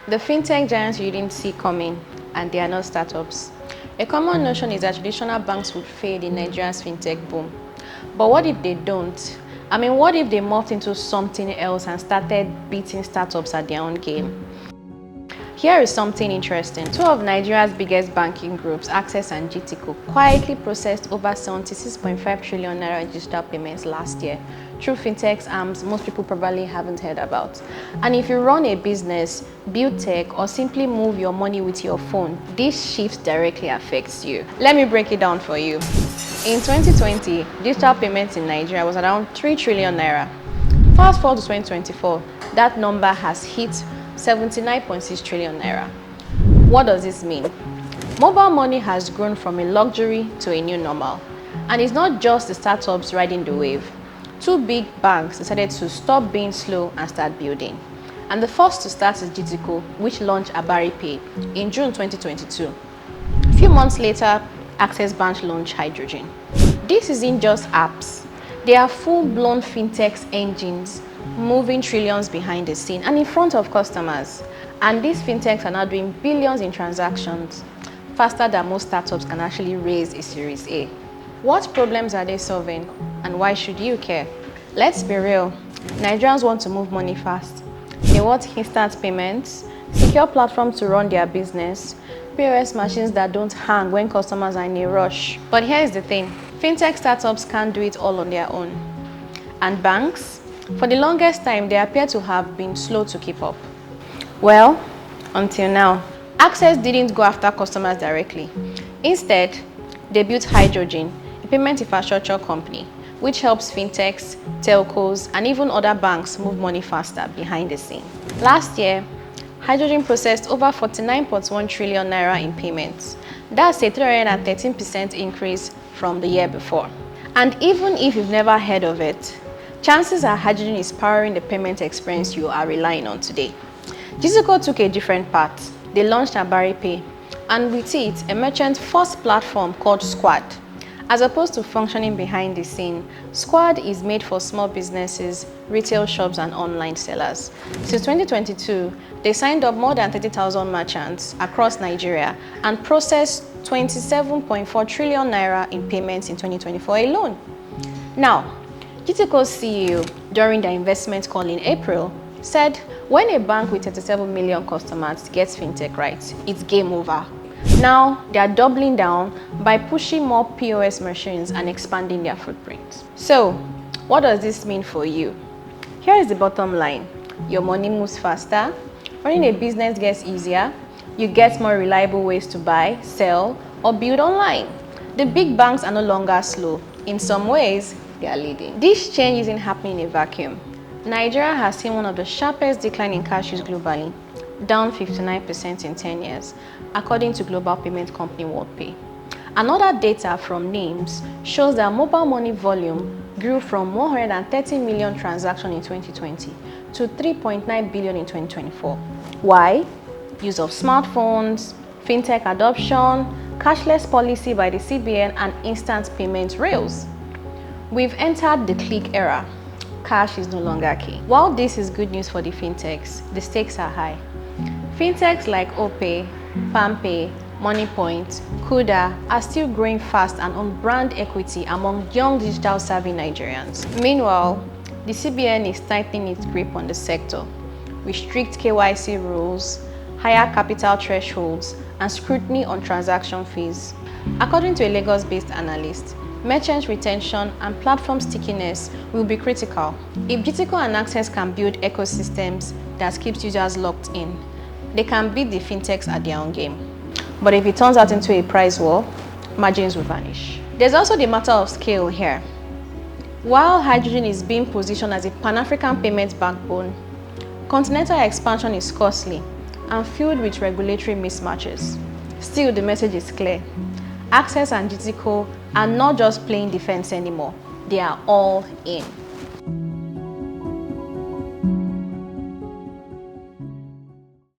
The fintech giants you didn't see coming, and they are not startups. A common notion is that traditional banks would fade in Nigeria's fintech boom. But what if they don't? What if they morphed into something else and started beating startups at their own game? Here is something interesting. Two of Nigeria's biggest banking groups, AXS and GTCO, quietly processed over 76.5 trillion naira in digital payments last year through fintech's arms most people probably haven't heard about. And if you run a business, build tech, or simply move your money with your phone, this shift directly affects you. Let me break it down for you. In 2020, digital payments in Nigeria was around 3 trillion naira. Fast forward to 2024, that number has hit 79.6 trillion naira. What does this mean? Mobile money has grown from a luxury to a new normal. And it's not just the startups riding the wave. Two big banks decided to stop being slow and start building. And the first to start is GTCO, which launched AbariPay in June 2022. A few months later, Access Bank launched Hydrogen. This isn't just apps. They are full-blown fintech engines moving trillions behind the scene and in front of customers. And these fintechs are now doing billions in transactions, faster than most startups can actually raise a Series A. What problems are they solving, and why should you care? Let's be real, Nigerians want to move money fast. They want instant payments, secure platforms to run their business, POS machines that don't hang when customers are in a rush. But here's the thing, fintech startups can't do it all on their own. And banks? For the longest time, they appear to have been slow to keep up. Well, until now. Access didn't go after customers directly. Instead, they built Hydrogen, a payment infrastructure company, which helps fintechs, telcos, and even other banks move money faster behind the scene. Last year, Hydrogen processed over 49.1 trillion naira in payments. That's a 313% increase from the year before. And even if you've never heard of it, chances are Hydrogen is powering the payment experience you are relying on today. GTCO took a different path. They launched AbariPay, and with it, a merchant-first platform called Squad. As opposed to functioning behind the scene, Squad is made for small businesses, retail shops, and online sellers. Since 2022, they signed up more than 30,000 merchants across Nigeria and processed 27.4 trillion naira in payments in 2024 alone. Now, GTCO's CEO, during their investment call in April, said when a bank with 37 million customers gets fintech right, it's game over. Now, they are doubling down by pushing more POS machines and expanding their footprint. So, what does this mean for you? Here is the bottom line. Your money moves faster, running a business gets easier, you get more reliable ways to buy, sell, or build online. The big banks are no longer slow. In some ways, they are leading. This change isn't happening in a vacuum. Nigeria has seen one of the sharpest decline in cash use globally, down 59% in 10 years, according to global payment company WorldPay. Another data from NIMS shows that mobile money volume grew from 130 million transactions in 2020 to 3.9 billion in 2024. Why? Use of smartphones, fintech adoption, cashless policy by the CBN, and instant payment rails. We've entered the click era. Cash is no longer key. While this is good news for the fintechs, the stakes are high. Fintechs like OPay, PalmPay, MoneyPoint, Kuda are still growing fast and on brand equity among young digital savvy Nigerians. Meanwhile, the CBN is tightening its grip on the sector with strict KYC rules, higher capital thresholds, and scrutiny on transaction fees. According to a Lagos-based analyst, merchant retention and platform stickiness will be critical. If GTCO and Access can build ecosystems that keeps users locked in, they can beat the fintechs at their own game. But if it turns out into a price war, margins will vanish. There's also the matter of scale here. While Hydrogen is being positioned as a Pan-African payment backbone, continental expansion is costly and filled with regulatory mismatches. Still, the message is clear. Access and GTCO are not just playing defense anymore. They are all in.